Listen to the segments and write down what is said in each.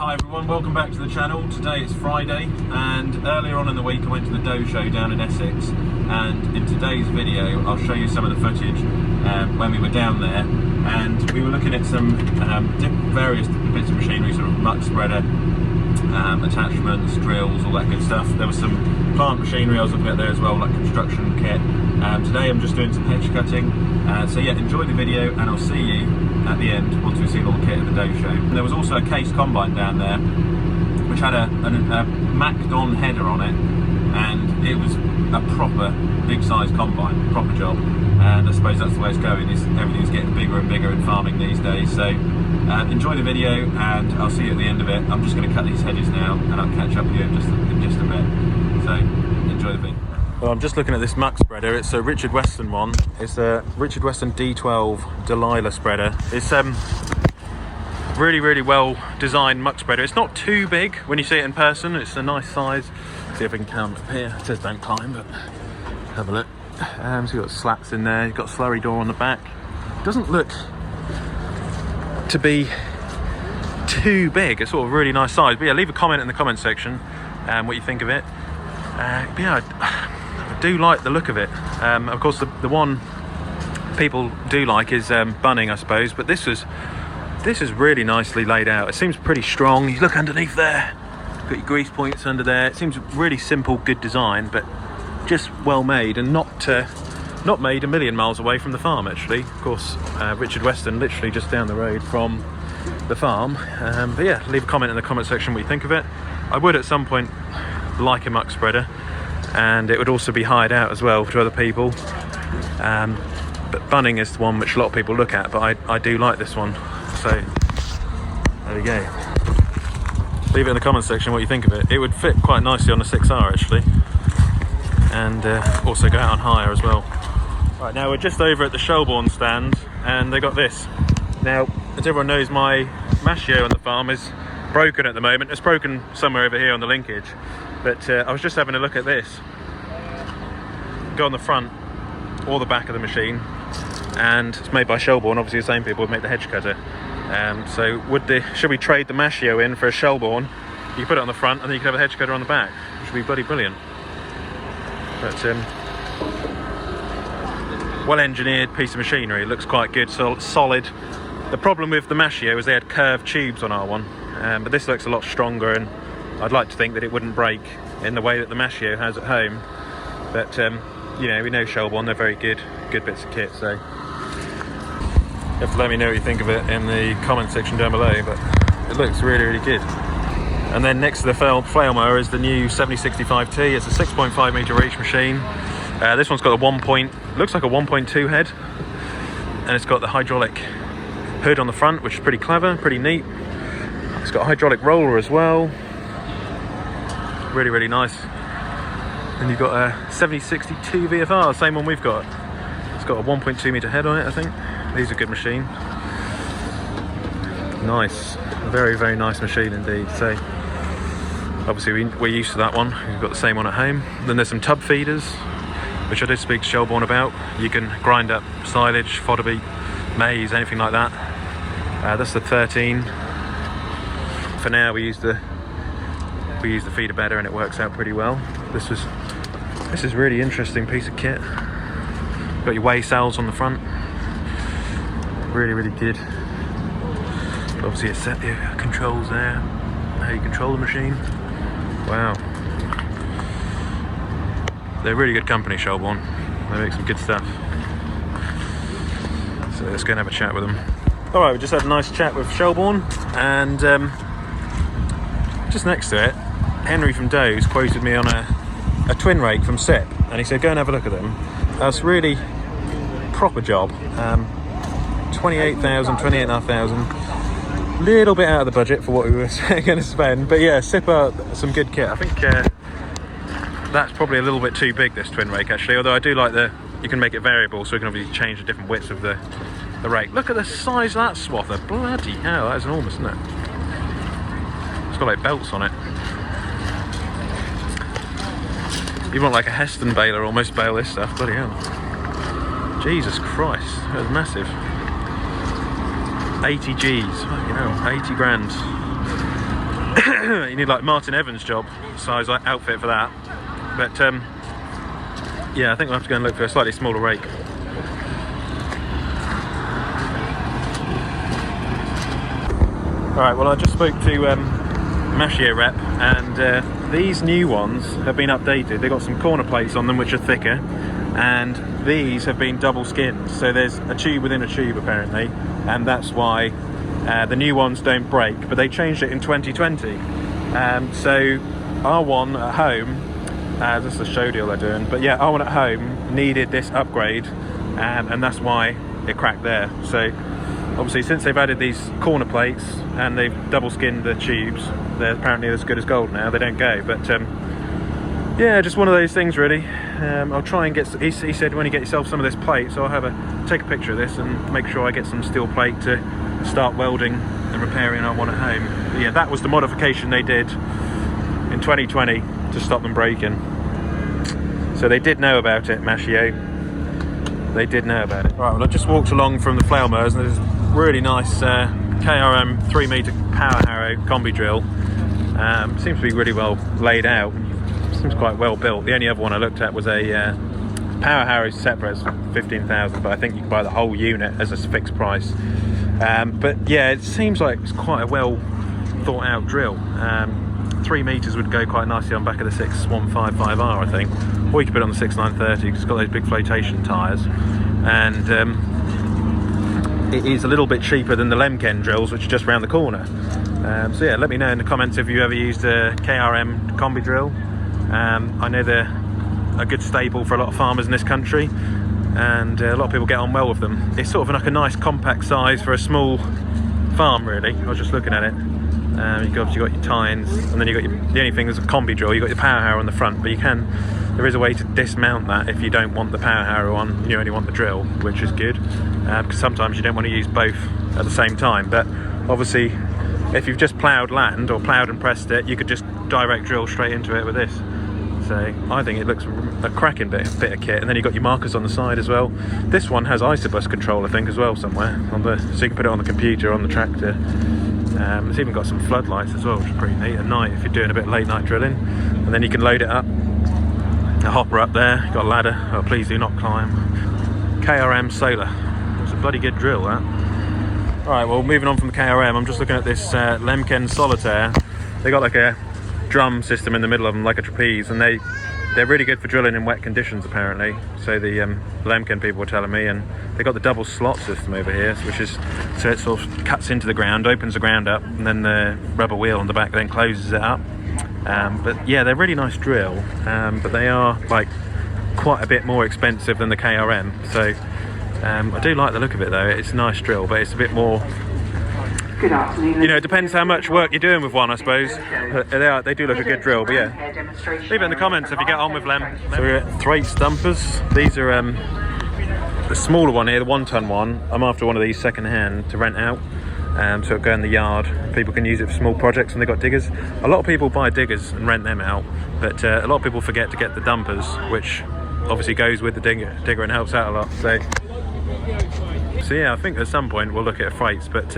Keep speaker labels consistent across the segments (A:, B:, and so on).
A: Hi everyone, welcome back to the channel. Today it's Friday, and earlier on in the week I went to the Doe show down in Essex, and in today's video I'll show you some of the footage when we were down there, and we were looking at some various bits of machinery, sort of muck spreader, attachments, drills, all that good stuff. There was some plant machinery I was looking at there as well, like construction kit. Today I'm just doing some hedge cutting, so yeah, enjoy the video and I'll see you at the end once we've seen all the kit at the Doe show. And there was also a case combine down there which had a macked on header on it, and it was a proper big size combine, proper job, and I suppose that's the way it's going, is everything's getting bigger and bigger in farming these days. So enjoy the video and I'll see you at the end of it. I'm just going to cut these hedges now and I'll catch up with you in just a bit, so enjoy the video. Well, I'm just looking at this muck spreader. It's a Richard Weston one. It's a Richard Weston D12 Delilah spreader. It's really well designed muck spreader. It's not too big when you see it in person. It's a nice size. See if we can count up here. It says don't climb, but have a look. So you've got slats in there. You've got a slurry door on the back. It doesn't look to be too big. It's sort of really nice size. But yeah, leave a comment in the comment section what you think of it. But yeah, I do like the look of it. Of course, the one people do like is bunning, I suppose. But this is really nicely laid out. It seems pretty strong. You look underneath there. Got your grease points under there. It seems really simple, good design, but just well made, and not made a million miles away from the farm. Actually, of course, Richard Weston, literally just down the road from the farm. But yeah, leave a comment in the comment section what you think of it. I would at some point like a muck spreader, and it would also be hired out as well to other people. But bunning is the one which a lot of people look at, but I do like this one. So there we go. Leave it in the comment section what you think of it. It would fit quite nicely on a 6R actually, and also go out on hire as well. Right, now we're just over at the Shelbourne stand, and they got this. Now, as everyone knows, my mashio on the farm is broken at the moment. It's broken somewhere over here on the linkage, but I was just having a look at this. Go on the front or the back of the machine, and it's made by Shelbourne, obviously the same people who make the Hedgecutter. So should we trade the mashio in for a Shelbourne? You can put it on the front and then you can have a Hedgecutter on the back, which would be bloody brilliant. But well engineered piece of machinery. It looks quite good, so solid. The problem with the mashio is they had curved tubes on our one, but this looks a lot stronger, and I'd like to think that it wouldn't break in the way that the mashio has at home. But you know, we know Shelbourne, they're very good bits of kit, so you have to let me know what you think of it in the comment section down below, but it looks really good. And then next to the flail mower is the new 7065T. It's a 6.5 metre reach machine. This one's got looks like a 1.2 head, and it's got the hydraulic hood on the front, which is pretty clever, pretty neat. It's got a hydraulic roller as well. Really nice. And you've got a 7062 VFR, same one we've got. It's got a 1.2 metre head on it, I think. These are good machine. Nice, very nice machine indeed. So obviously we're used to that one. We've got the same one at home. Then there's some tub feeders, which I did speak to Shelbourne about. You can grind up silage, fodder beet, maize, anything like that. That's the 13. For now we use the feeder better, and it works out pretty well. This is really interesting piece of kit. Got your weigh cells on the front. Really good. Obviously it's set the controls there, how you control the machine. Wow. They're a really good company, Shelbourne. They make some good stuff. So let's go and have a chat with them. Alright, we just had a nice chat with Shelbourne, and just next to it, Henry from Doe's quoted me on a twin rake from SIP, and he said go and have a look at them. That's really proper job. 28,500, little bit out of the budget for what we were going to spend, but yeah, SIP are some good kit. I think that's probably a little bit too big, this twin rake actually, although I do like you can make it variable, so we can obviously change the different widths of the rake. Look at the size of that swather, bloody hell, that is enormous, isn't it? It's got like belts on it. You want like a Heston baler almost bale this stuff, bloody hell. Jesus Christ, that was massive. 80 G's, you know, 80 grand. You need like Martin Evans job size like outfit for that. But yeah, I think we'll have to go and look for a slightly smaller rake. Alright, well I just spoke to Manure rep, and these new ones have been updated. They've got some corner plates on them which are thicker, and these have been double skinned, so there's a tube within a tube apparently, and that's why the new ones don't break, but they changed it in 2020. So our one at home, this is a show deal they're doing, but yeah, our one at home needed this upgrade, and that's why it cracked there. So obviously since they've added these corner plates and they've double skinned the tubes, they're apparently as good as gold now. They don't go, but yeah, just one of those things really. I'll try and get, he said when you get yourself some of this plate, so I'll take a picture of this and make sure I get some steel plate to start welding and repairing our one at home. But yeah, that was the modification they did in 2020 to stop them breaking. So they did know about it, Manure. They did know about it. Right, well I just walked along from the flail mowers, and there's a really nice KRM 3-metre power harrow combi drill. Seems to be really well laid out. Seems quite well built. The only other one I looked at was a power harrow separate, it's 15,000, but I think you can buy the whole unit as a fixed price. But yeah, it seems like it's quite a well thought out drill. 3 metres would go quite nicely on back of the 6155R, I think, or you could put it on the 6930 because it's got those big flotation tyres, and it is a little bit cheaper than the Lemken drills, which are just round the corner. So yeah, let me know in the comments if you ever used a KRM combi drill. I know they're a good staple for a lot of farmers in this country, and a lot of people get on well with them. It's sort of like a nice compact size for a small farm really. I was just looking at it. You've obviously got your tines, and then you've got the only thing is a combi drill. You've got your power harrow on the front, but there is a way to dismount that if you don't want the power harrow on, you only want the drill, which is good, because sometimes you don't want to use both at the same time. But obviously if you've just ploughed land or ploughed and pressed it, you could just direct drill straight into it with this. So I think it looks a cracking bit of kit. And then you've got your markers on the side as well. This one has isobus control, I think, as well somewhere so you can put it on the computer on the tractor. It's even got some floodlights as well, which is pretty neat at night if you're doing a bit of late night drilling. And then you can load it up, a hopper up there, you've got a ladder. Oh, please do not climb. KRM solar. It's a bloody good drill, that. Alright, well, moving on from the KRM, I'm just looking at this Lemken Solitaire. They got like a drum system in the middle of them, like a trapeze, and they're really good for drilling in wet conditions apparently. So the Lemken people were telling me, and they got the double slot system over here, which is, so it sort of cuts into the ground, opens the ground up, and then the rubber wheel on the back then closes it up. But yeah, they're really nice drill, but they are like quite a bit more expensive than the KRM. So I do like the look of it though. It's a nice drill, but it's a bit more,
B: good afternoon.
A: You know, it depends how much work you're doing with one, I suppose. They do look a good drill, but yeah. Leave it in the comments if you get on with them. So we're at Thwaites dumpers. These are the smaller one here, the 1 ton one. I'm after one of these second hand to rent out. So it'll go in the yard. People can use it for small projects when they've got diggers. A lot of people buy diggers and rent them out, but a lot of people forget to get the dumpers, which obviously goes with the digger and helps out a lot. So yeah, I think at some point we'll look at a Thwaites, but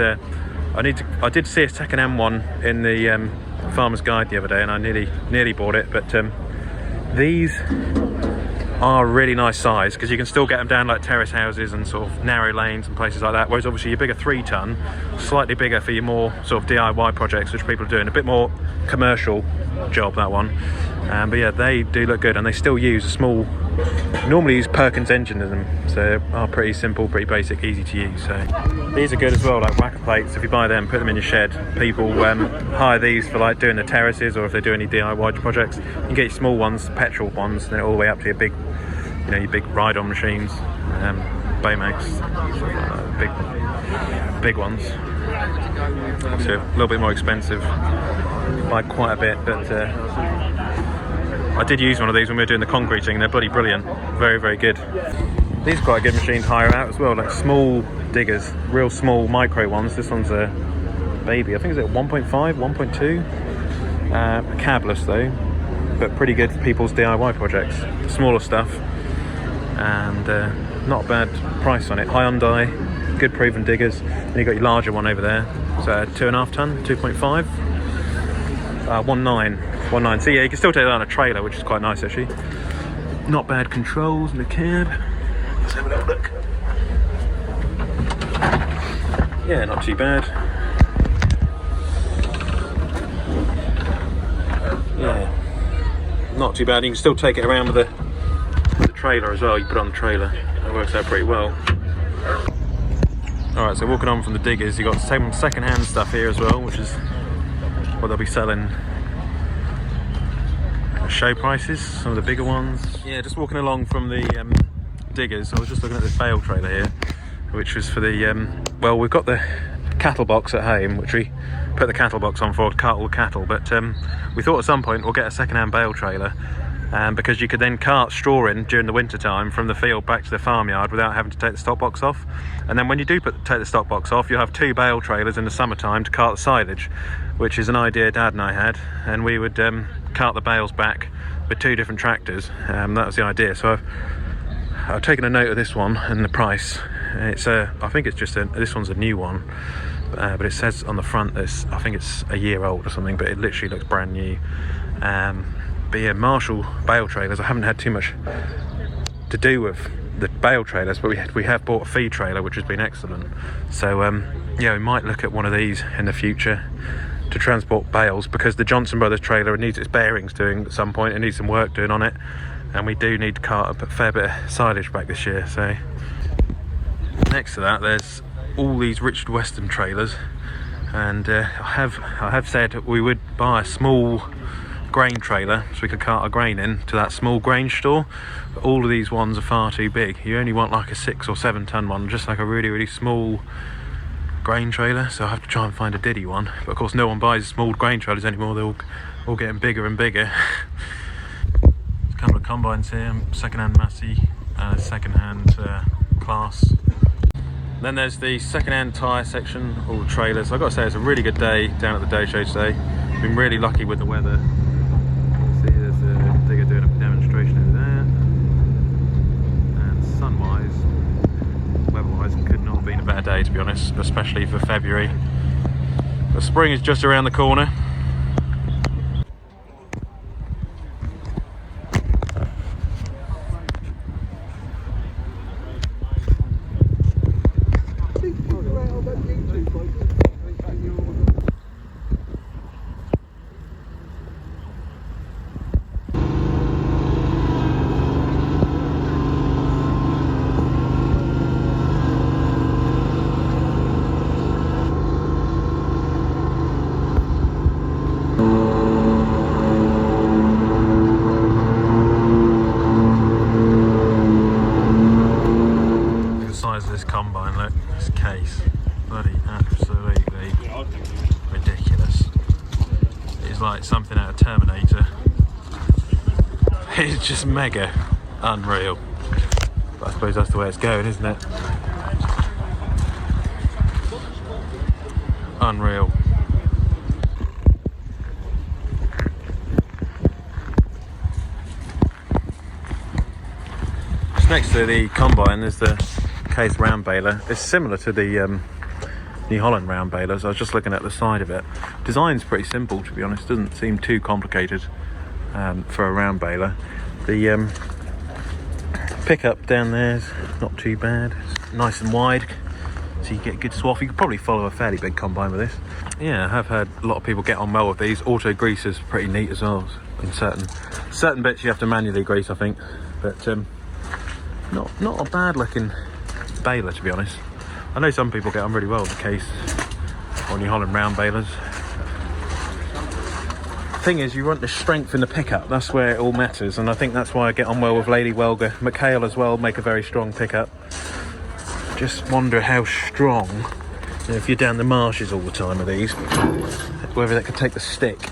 A: I did see a second-hand one in the Farmer's Guide the other day, and I nearly bought it. But these are really nice size because you can still get them down like terrace houses and sort of narrow lanes and places like that. Whereas obviously your bigger 3 ton, slightly bigger for your more sort of DIY projects, which people are doing. A bit more commercial job, that one. But yeah, they do look good, and they still use a small, normally use Perkins engine in them, so they are pretty simple, pretty basic, easy to use. So these are good as well, like whacker plates. If you buy them, put them in your shed. People hire these for like doing the terraces, or if they do any DIY projects. You can get your small ones, petrol ones, then all the way up to your big, you know, your big ride-on machines, Baymax, big ones. So a little bit more expensive by quite a bit, but I did use one of these when we were doing the concreting. They're bloody brilliant, very, very good. These are quite a good machine to hire out as well, like small diggers, real small micro ones. This one's a baby, I think it's at 1.5, 1.2, cabless though, but pretty good for people's DIY projects, smaller stuff, and not a bad price on it. Hyundai, good proven diggers. Then you've got your larger one over there, so 2.5 ton, 2.5. 19. So yeah, you can still take that on a trailer, which is quite nice actually. Not bad controls in the cab. Let's have a little look. Yeah, not too bad. Yeah, not too bad. You can still take it around with the trailer as well. You put it on the trailer. That works out pretty well. Alright, so walking on from the diggers, you've got some second-hand stuff here as well, which is what they'll be selling at show prices, some of the bigger ones. Yeah, just walking along from the diggers, I was just looking at this bale trailer here, which was for the, well, we've got the cattle box at home, which we put the cattle box on for to cart all the cattle, but we thought at some point we'll get a second-hand bale trailer, because you could then cart straw in during the winter time from the field back to the farmyard without having to take the stock box off. And then when you do take the stock box off, you'll have 2 bale trailers in the summertime to cart the silage, which is an idea Dad and I had, and we would cart the bales back with 2 different tractors. That was the idea. So I've taken a note of this one and the price. It's I think it's just this one's a new one, but it says on the front that I think it's a year old or something, but it literally looks brand new. But yeah, Marshall bale trailers, I haven't had too much to do with the bale trailers, but we have bought a feed trailer, which has been excellent. So yeah, we might look at one of these in the future to transport bales, because the Johnson Brothers trailer needs its bearings doing at some point. It needs some work doing on it, and we do need to cart a fair bit of silage back this year. So next to that, there's all these Richard Weston trailers, and I have said we would buy a small grain trailer so we could cart our grain in to that small grain store, but all of these ones are far too big. You only want like a 6 or 7 ton one, just like a really small grain trailer, so I have to try and find a diddy one. But of course no one buys small grain trailers anymore, they're all getting bigger and bigger. There's a couple of combines here, second-hand Massey, second-hand Class. Then there's the second-hand tyre section, all the trailers. I've got to say it's a really good day down at the day show today. Been really lucky with the weather. See, there's a digger doing a demonstration over there. And sun-wise, weather-wise, it could not have been a better day, to be honest, especially for February. The spring is just around the corner. Combine, look, this case, bloody absolutely ridiculous. It's like something out of Terminator. It's just mega unreal. But I suppose that's the way it's going, isn't it? Unreal. Just next to the combine there's the case round baler. It's similar to the New Holland round balers. I was just looking at the side of it. Design's pretty simple, to be honest. Doesn't seem too complicated for a round baler. The pickup down there is not too bad. It's nice and wide, so you get a good swath. You could probably follow a fairly big combine with this. Yeah, I have heard a lot of people get on well with these. Auto grease is pretty neat as well. In certain bits you have to manually grease, I think, but not a bad looking baler, to be honest. I know some people get on really well with the case or New Holland round balers. Thing is, you want the strength in the pickup, that's where it all matters, and I think that's why I get on well with Lady Welger. McHale as well make a very strong pickup. Just wonder how strong, if you're down the marshes all the time with these, whether they could take the stick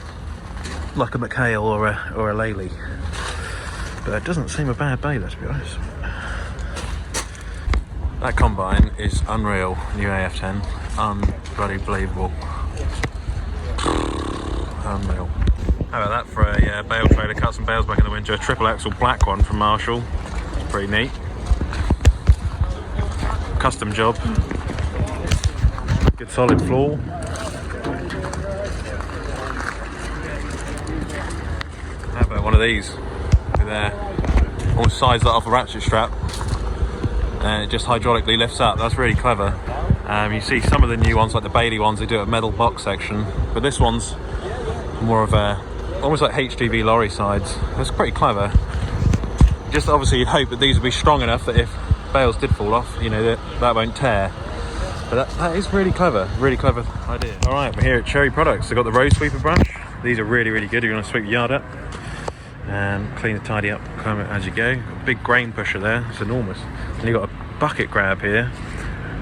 A: like a McHale or a Lely. But it doesn't seem a bad baler, to be honest. That combine is unreal, new AF10, unbelievable, unreal. How about that for a bale trailer? Cut some bales back in the winter, a triple axle black one from Marshall, it's pretty neat. Custom job, good solid floor. of these. They're almost size that off a ratchet strap, and it just hydraulically lifts up. That's really clever. You see some of the new ones, like the Bailey ones, they do a metal box section, but this one's more of a almost like HGV lorry sides. That's pretty clever. Just obviously you'd hope that these would be strong enough that if bales did fall off, you know, that won't tear. But that is really clever idea. All right, we're here at Cherry Products. They've got the road sweeper brush. These are really good. You're going to sweep your yard up and clean and tidy up as you go. Got a big grain pusher there, it's enormous. And you've got a bucket grab here.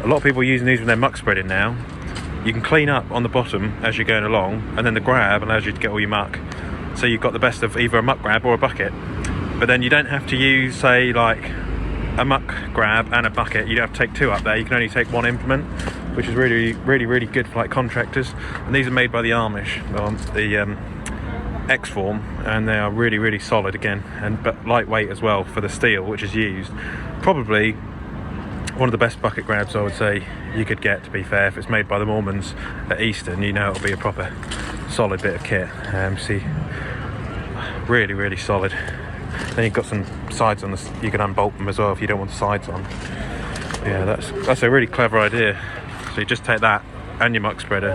A: A lot of people are using these when they're muck spreading now. You can clean up on the bottom as you're going along, and then the grab allows you to get all your muck. So you've got the best of either a muck grab or a bucket. But then you don't have to use, say, like a muck grab and a bucket. You don't have to take two up there. You can only take one implement, which is really good for like contractors. And these are made by the Amish, the X-Form, and they are really solid again, but lightweight as well for the steel which is used. Probably one of the best bucket grabs I would say you could get, to be fair. If it's made by the Mormons at Easton, you know it'll be a proper solid bit of kit. See, really solid. Then you've got some sides on this, you can unbolt them as well if you don't want the sides on. Yeah, that's a really clever idea. So you just take that and your muck spreader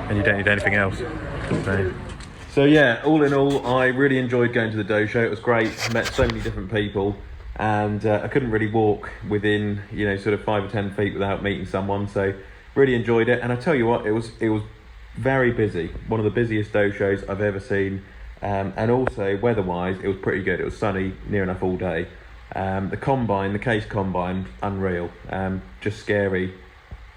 A: and you don't need anything else. So yeah, all in all, I really enjoyed going to the dough show. It was great. I met so many different people, and I couldn't really walk within, you know, sort of 5 or 10 feet without meeting someone. So really enjoyed it. And I tell you what, it was very busy. One of the busiest dough shows I've ever seen. And also weather-wise, it was pretty good. It was sunny near enough all day. The combine, the case combine, unreal. Just scary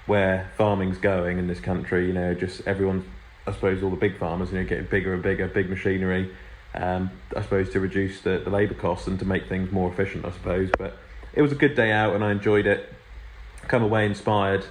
A: where farming's going in this country. You know, just everyone's, I suppose, all the big farmers, you know, getting bigger and bigger, big machinery. I suppose to reduce the labour costs and to make things more efficient, I suppose. But it was a good day out, and I enjoyed it. Come away inspired.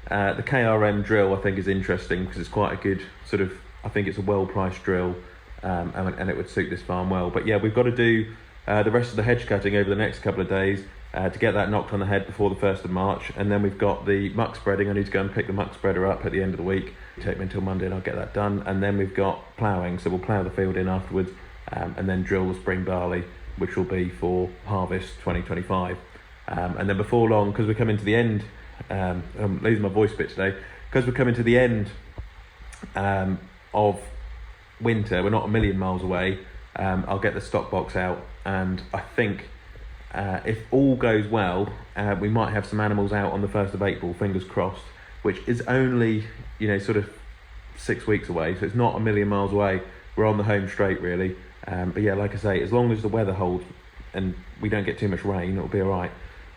A: The KRM drill, I think, is interesting because it's quite a good sort of, I think it's a well-priced drill. And it would suit this farm well. But yeah, we've got to do the rest of the hedge cutting over the next couple of days to get that knocked on the head before the 1st of March. And then we've got the muck spreading. I need to go and pick the muck spreader up at the end of the week. It'll take me until Monday and I'll get that done. And then we've got ploughing, so we'll plough the field in afterwards and then drill the spring barley, which will be for harvest 2025. And then before long, because we're coming to the end, I'm losing my voice a bit today, because we're coming to the end of winter, we're not a million miles away. I'll get the stock box out, and I think if all goes well, we might have some animals out on the 1st of April, fingers crossed, which is only, you know, sort of 6 weeks away, so it's not a million miles away. We're on the home straight, really. But yeah, like I say, as long as the weather holds and we don't get too much rain, it'll be all right.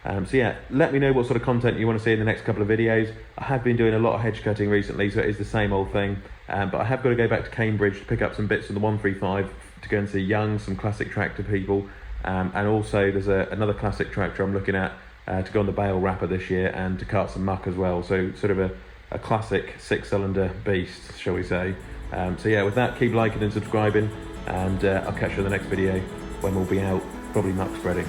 A: So yeah, let me know what sort of content you want to see in the next couple of videos. I have been doing a lot of hedge cutting recently, so it is the same old thing. But I have got to go back to Cambridge to pick up some bits from the 135 to go and see Young, some classic tractor people. And also there's another classic tractor I'm looking at to go on the bale wrapper this year and to cart some muck as well. So sort of a classic 6-cylinder beast, shall we say. So yeah, with that, keep liking and subscribing, and I'll catch you in the next video when we'll be out, probably muck spreading.